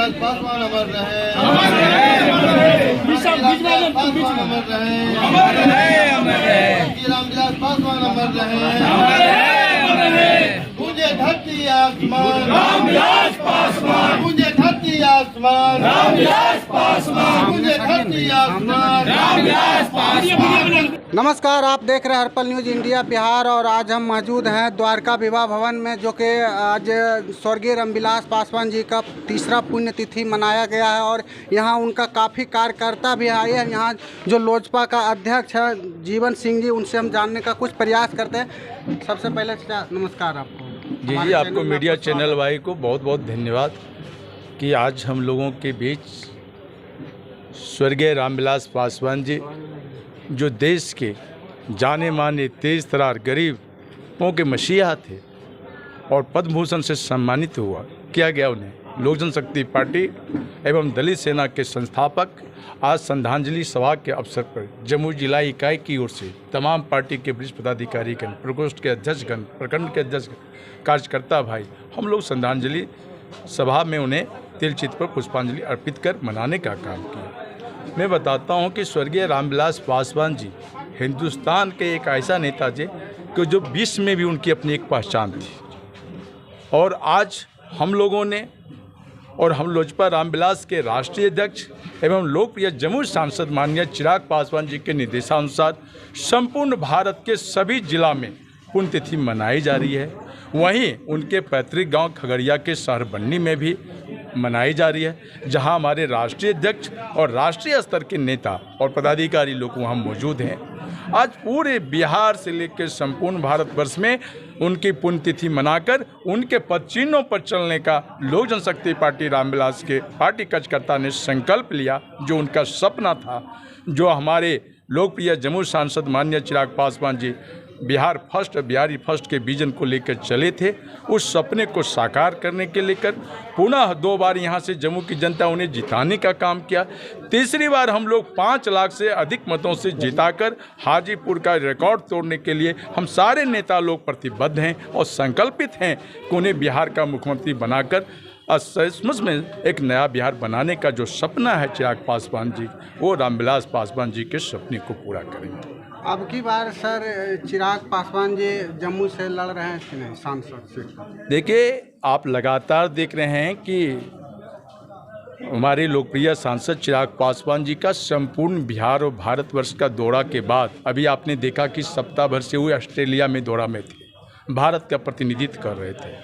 रामविलास पासवान अमर रहे, रामविलास पासवान अमर रहे। मुझे धरती आसमान रामविलास पासवान, मुझे धरती आसमान रामविलास पासवान, मुझे धरती आसमान रामविलास पासवान। नमस्कार, आप देख रहे हैं अर्पल न्यूज़ इंडिया बिहार और आज हम मौजूद हैं द्वारका विवाह भवन में, जो कि आज स्वर्गीय रामविलास पासवान जी का तीसरा पुण्यतिथि मनाया गया है और यहाँ उनका काफ़ी कार्यकर्ता भी आए हैं। यहाँ जो लोजपा का अध्यक्ष है जीवन सिंह जी, उनसे हम जानने का कुछ प्रयास करते हैं। सबसे पहले नमस्कार आपको। जी आपको मीडिया चैनल वाई को बहुत बहुत धन्यवाद कि आज हम लोगों के बीच स्वर्गीय रामविलास पासवान जी, जो देश के जाने माने तेज तरार गरीबों के मसीहा थे और पद्म भूषण से सम्मानित किया गया उन्हें, लोक जनशक्ति पार्टी एवं दलित सेना के संस्थापक आज श्रद्धांजलि सभा के अवसर पर जम्मू जिला इकाई की ओर से तमाम पार्टी के वरिष्ठ पदाधिकारीगण, प्रकोष्ठ के अध्यक्षगण, प्रखंड के अध्यक्ष, कार्यकर्ता भाई, हम लोग श्रद्धांजलि सभा में उन्हें तिल चित्र पर पुष्पांजलि अर्पित कर मनाने का काम किया। मैं बताता हूं कि स्वर्गीय रामविलास पासवान जी हिंदुस्तान के एक ऐसा नेता थे कि जो विश्व में भी उनकी अपनी एक पहचान थी। और आज हम लोगों ने और हम लोजपा रामविलास के राष्ट्रीय अध्यक्ष एवं लोकप्रिय जम्मू सांसद माननीय चिराग पासवान जी के निर्देशानुसार संपूर्ण भारत के सभी जिला में पुण्यतिथि मनाई जा रही है। वहीं उनके पैतृक गांव खगड़िया के शहर बन्नी में भी मनाई जा रही है, जहां हमारे राष्ट्रीय अध्यक्ष और राष्ट्रीय स्तर के नेता और पदाधिकारी लोग वहां मौजूद हैं। आज पूरे बिहार से लेकर संपूर्ण भारतवर्ष में उनकी पुण्यतिथि मनाकर उनके पदचिन्हों पर चलने का लोक जनशक्ति पार्टी रामविलास के पार्टी कार्यकर्ता ने संकल्प लिया। जो उनका सपना था, जो हमारे लोकप्रिय जम्मू सांसद माननीय चिराग पासवान जी बिहार फर्स्ट, बिहारी फर्स्ट के विजन को लेकर चले थे, उस सपने को साकार करने के लेकर पुनः 2 बार यहाँ से जम्मू की जनता उन्हें जिताने का काम किया। तीसरी बार हम लोग 5 लाख से अधिक मतों से जिताकर हाजीपुर का रिकॉर्ड तोड़ने के लिए हम सारे नेता लोग प्रतिबद्ध हैं और संकल्पित हैं कि उन्हें बिहार का मुख्यमंत्री बनाकर सचमुच में एक नया बिहार बनाने का जो सपना है चिराग पासवान जी, वो रामविलास पासवान जी के सपने को पूरा करेंगे। अब की बार सर चिराग पासवान जी जम्मू से लड़ रहे हैं कि नहीं सांसद से? देखिए, आप लगातार देख रहे हैं कि हमारे लोकप्रिय सांसद चिराग पासवान जी का संपूर्ण बिहार और भारतवर्ष का दौरा के बाद अभी आपने देखा कि सप्ताह भर से वो ऑस्ट्रेलिया में दौरा में थे, भारत का प्रतिनिधित्व कर रहे थे।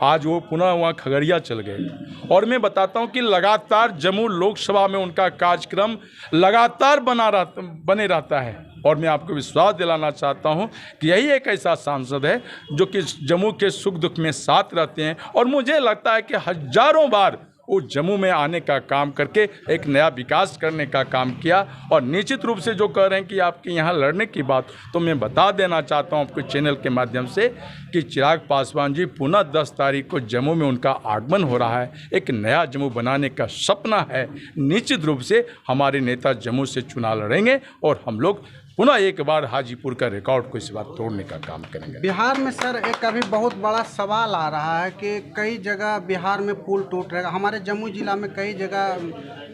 आज वो पुनः वहाँ खगड़िया चल गए और मैं बताता हूँ कि लगातार जम्मू लोकसभा में उनका कार्यक्रम लगातार बने रहता है। और मैं आपको विश्वास दिलाना चाहता हूं कि यही एक ऐसा सांसद है जो कि जम्मू के सुख दुख में साथ रहते हैं और मुझे लगता है कि हजारों बार वो जम्मू में आने का काम करके एक नया विकास करने का काम किया। और निश्चित रूप से जो कह रहे हैं कि आपके यहाँ लड़ने की बात, तो मैं बता देना चाहता हूँ आपके चैनल के माध्यम से कि चिराग पासवान जी पुनः 10 तारीख को जम्मू में उनका आगमन हो रहा है। एक नया जम्मू बनाने का सपना है। निश्चित रूप से हमारे नेता जम्मू से चुनाव लड़ेंगे और हम लोग पुनः एक बार हाजीपुर का रिकॉर्ड को इस बार तोड़ने का काम करेंगे। बिहार में सर एक अभी बहुत बड़ा सवाल आ रहा है कि कई जगह बिहार में पुल टूट रहे हैं। हमारे जम्मू जिला में कई जगह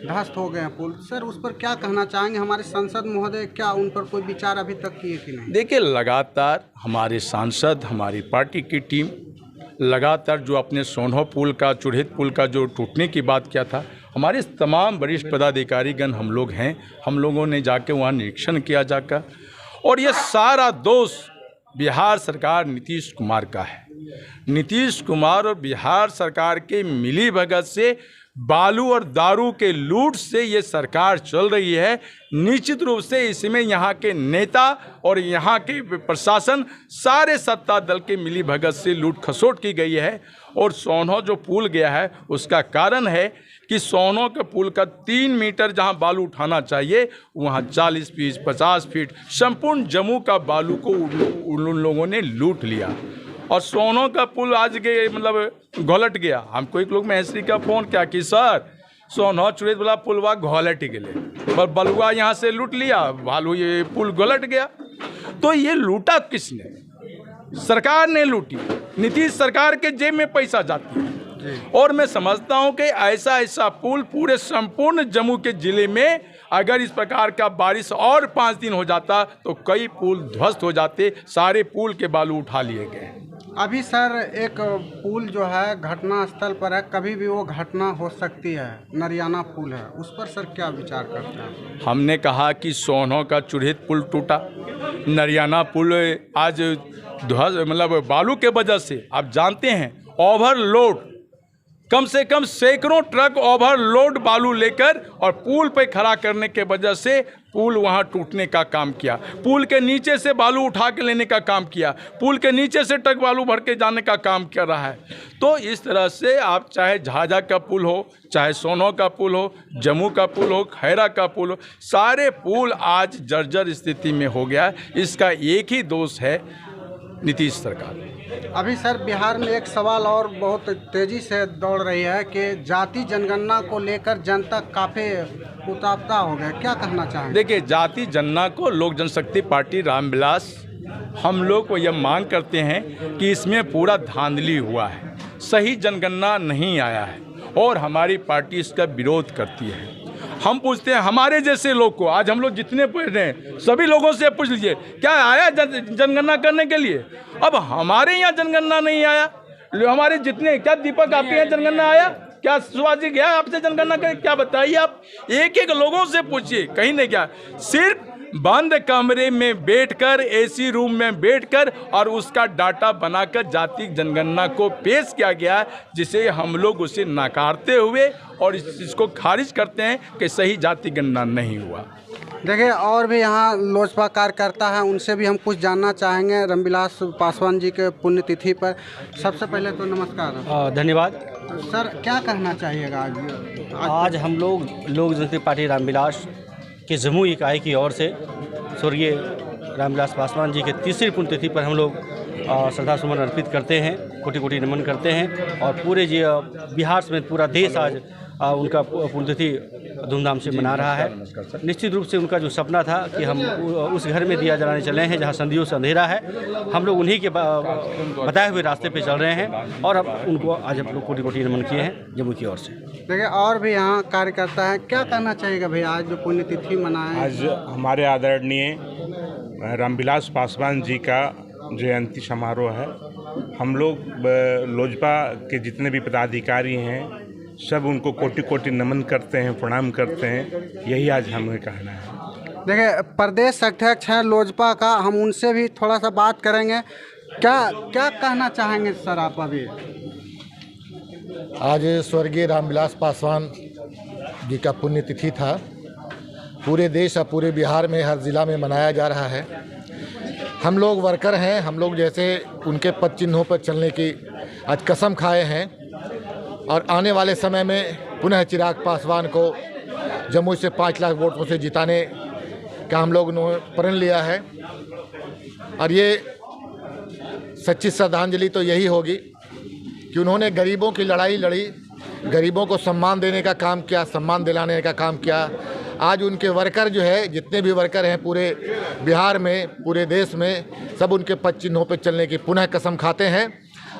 ध्वस्त हो गए हैं पुल। सर उस पर क्या कहना चाहेंगे? हमारे सांसद महोदय क्या उन पर कोई विचार अभी तक किए कि नहीं? देखिए, लगातार हमारे सांसद, हमारी पार्टी की टीम लगातार जो अपने सोनहो पुल का, चुरहित पुल का जो टूटने की बात किया था, हमारे तमाम वरिष्ठ पदाधिकारीगण हम लोग हैं, हम लोगों ने जाके वहाँ निरीक्षण किया जाकर, और ये सारा दोष बिहार सरकार नीतीश कुमार का है। नीतीश कुमार और बिहार सरकार के मिलीभगत से, बालू और दारू के लूट से ये सरकार चल रही है। निश्चित रूप से इसमें यहाँ के नेता और यहाँ के प्रशासन, सारे सत्ता दल के मिलीभगत से लूट खसोट की गई है। और सोनहो जो पुल गया है उसका कारण है कि सोनहो के पुल का 3 मीटर जहाँ बालू उठाना चाहिए वहाँ 40 फीट 50 फीट संपूर्ण जम्मू का बालू को उन लोगों ने लूट लिया। और सोनहो का पुल आज के मतलब घोलट गया। हमको एक लोग महेश्वरी का फ़ोन किया कि सर सोनहो चुड़ैत वाला पुलवा घोलट गए और बलुआ यहाँ से लूट लिया, बालू ये पुल घोलट गया। तो ये लूटा किसने? सरकार ने लूटी। नीतीश सरकार के जेब में पैसा जाती है। और मैं समझता हूं कि ऐसा पुल पूरे संपूर्ण जम्मू के ज़िले में अगर इस प्रकार का बारिश और 5 दिन हो जाता तो कई पुल ध्वस्त हो जाते, सारे पुल के बालू उठा लिए गए। अभी सर एक पुल जो है घटना स्थल पर है, कभी भी वो घटना हो सकती है, नरियाना पुल है, उस पर सर क्या विचार करते हैं? हमने कहा कि सोनो का चुरहित पुल टूटा, नरियाना पुल आज मतलब बालू के वजह से आप जानते हैं ओवरलोड, कम से कम सैकड़ों ट्रक ओवरलोड बालू लेकर और पुल पे खड़ा करने के वजह से पुल वहाँ टूटने का काम किया, पुल के नीचे से बालू उठा के लेने का काम किया, पुल के नीचे से ट्रक बालू भर के जाने का काम कर रहा है। तो इस तरह से आप चाहे झाझा का पुल हो, चाहे सोनो का पुल हो, जम्मू का पुल हो, खैरा का पुल हो, सारे पुल आज जर्जर स्थिति में हो गया। इसका एक ही दोष है नीतीश सरकार। अभी सर बिहार में एक सवाल और बहुत तेज़ी से दौड़ रही है कि जाति जनगणना को लेकर जनता काफ़ी उतावता हो गया, क्या कहना चाहेंगे? देखिए, जाति जनगणना को लोक जनशक्ति पार्टी रामविलास हम लोग को यह मांग करते हैं कि इसमें पूरा धांधली हुआ है, सही जनगणना नहीं आया है और हमारी पार्टी इसका विरोध करती है। हम पूछते हैं हमारे जैसे लोग को, आज हम लोग जितने पढ़ रहे हैं सभी लोगों से पूछ लीजिए क्या आया जनगणना करने के लिए। अब हमारे यहाँ जनगणना नहीं आया, हमारे जितने, क्या दीपक आपके यहाँ जनगणना आया, क्या सुभाष जी गया आपसे जनगणना करें, क्या बताइए आप, एक एक लोगों से पूछिए, कहीं नहीं गया। सिर्फ बंद कमरे में बैठकर, एसी रूम में बैठकर और उसका डाटा बनाकर जाति जनगणना को पेश किया गया, जिसे हम लोग उसे नकारते हुए और इसको खारिज करते हैं कि सही जाति गणना नहीं हुआ। देखिए, और भी यहाँ लोजपा कार्यकर्ता हैं, उनसे भी हम कुछ जानना चाहेंगे रामविलास पासवान जी के पुण्यतिथि पर। सबसे पहले तो नमस्कार। धन्यवाद सर, क्या कहना चाहिएगा आज हम लोग लोक जनशक्ति पार्टी रामविलास के जम्मू इकाई की ओर से स्वर्गीय रामविलास पासवान जी के तीसरी पुण्यतिथि पर हम लोग श्रद्धा सुमन अर्पित करते हैं, कोटि कोटि नमन करते हैं और पूरे बिहार समेत पूरा देश आज उनका पुण्यतिथि धूमधाम से मना रहा है। निश्चित रूप से उनका जो सपना था कि हम उस घर में दिया जलाने चले हैं जहां संधियों से अंधेरा है, हम लोग उन्हीं के बताए हुए रास्ते पे चल रहे हैं और अब उनको आज हम लोग कोटि कोटि नमन किए हैं जम्मू की ओर से। देखिए, और भी यहाँ कार्यकर्ता है, क्या कहना चाहिएगा भैया आज जो पुण्यतिथि मनाए? आज हमारे आदरणीय रामविलास पासवान जी का जयंती समारोह है। हम लोग लोजपा के जितने भी पदाधिकारी हैं सब उनको कोटि कोटि नमन करते हैं, प्रणाम करते हैं, यही आज हमें कहना है। देखिए, प्रदेश अध्यक्ष हैं लोजपा का, हम उनसे भी थोड़ा सा बात करेंगे। क्या कहना चाहेंगे सर आप? अभी आज स्वर्गीय रामविलास पासवान जी का पुण्यतिथि था, पूरे देश और पूरे बिहार में हर ज़िला में मनाया जा रहा है। हम लोग वर्कर हैं, हम लोग जैसे उनके पद चिन्हों पर चलने की आज कसम खाए हैं और आने वाले समय में पुनः चिराग पासवान को जम्मू से 5 लाख वोटों से जिताने का हम लोग ने प्रण लिया है। और ये सच्ची श्रद्धांजलि तो यही होगी कि उन्होंने गरीबों की लड़ाई लड़ी, गरीबों को सम्मान देने का काम किया, सम्मान दिलाने का काम किया। आज उनके वर्कर जो है, जितने भी वर्कर हैं पूरे बिहार में, पूरे देश में, सब उनके पद चिन्हों पर चलने की पुनः कसम खाते हैं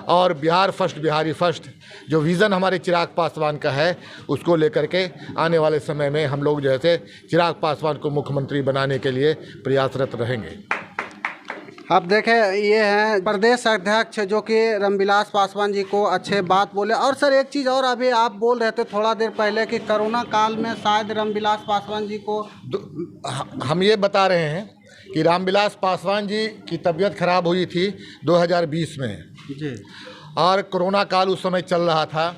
और बिहार फर्स्ट, बिहारी फर्स्ट जो विज़न हमारे चिराग पासवान का है उसको लेकर के आने वाले समय में हम लोग जैसे चिराग पासवान को मुख्यमंत्री बनाने के लिए प्रयासरत रहेंगे। आप देखें, ये हैं प्रदेश अध्यक्ष जो कि रामविलास पासवान जी को अच्छे बात बोले। और सर एक चीज़ और, अभी आप बोल रहे थे थोड़ा देर पहले कि कोरोना काल में शायद रामविलास पासवान जी को, हम ये बता रहे हैं कि रामविलास पासवान जी की तबीयत खराब हुई थी 2020 में जी, और कोरोना काल उस समय चल रहा था।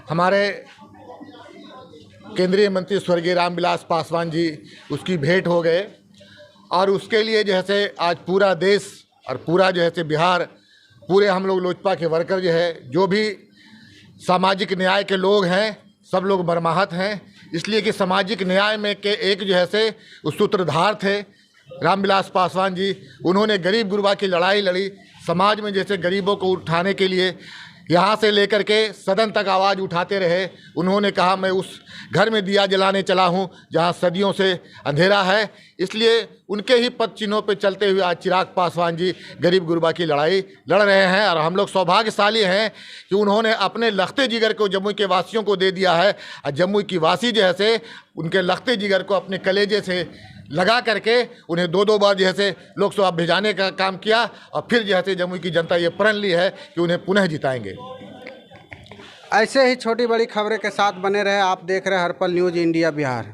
हमारे केंद्रीय मंत्री स्वर्गीय रामविलास पासवान जी उसकी भेंट हो गए और उसके लिए जैसे आज पूरा देश और पूरा जो है बिहार, पूरे हम लोग लोजपा के वर्कर जो है, जो भी सामाजिक न्याय के लोग हैं, सब लोग मर्माहत हैं। इसलिए कि सामाजिक न्याय में के एक जो है से उस सूत्रधार थे रामविलास पासवान जी। उन्होंने गरीब गुरबा की लड़ाई लड़ी, समाज में जैसे गरीबों को उठाने के लिए यहाँ से लेकर के सदन तक आवाज़ उठाते रहे। उन्होंने कहा मैं उस घर में दिया जलाने चला हूँ जहाँ सदियों से अंधेरा है। इसलिए उनके ही पद चिन्हों पर चलते हुए आज चिराग पासवान जी गरीब गुरबा की लड़ाई लड़ रहे हैं। और हम लोग सौभाग्यशाली हैं कि उन्होंने अपने लखते जिगर को जमुई के वासियों को दे दिया है। और जमुई की वासी जो है से उनके लखते जिगर को अपने कलेजे से लगा करके उन्हें 2-2 बार जैसे लोकसभा भेजाने का काम किया। और फिर जैसे जमुई की जनता ये प्रण ली है कि उन्हें पुनः जिताएंगे। ऐसे ही छोटी बड़ी खबरें के साथ बने रहे। आप देख रहे हैं हर्पल न्यूज़ इंडिया बिहार।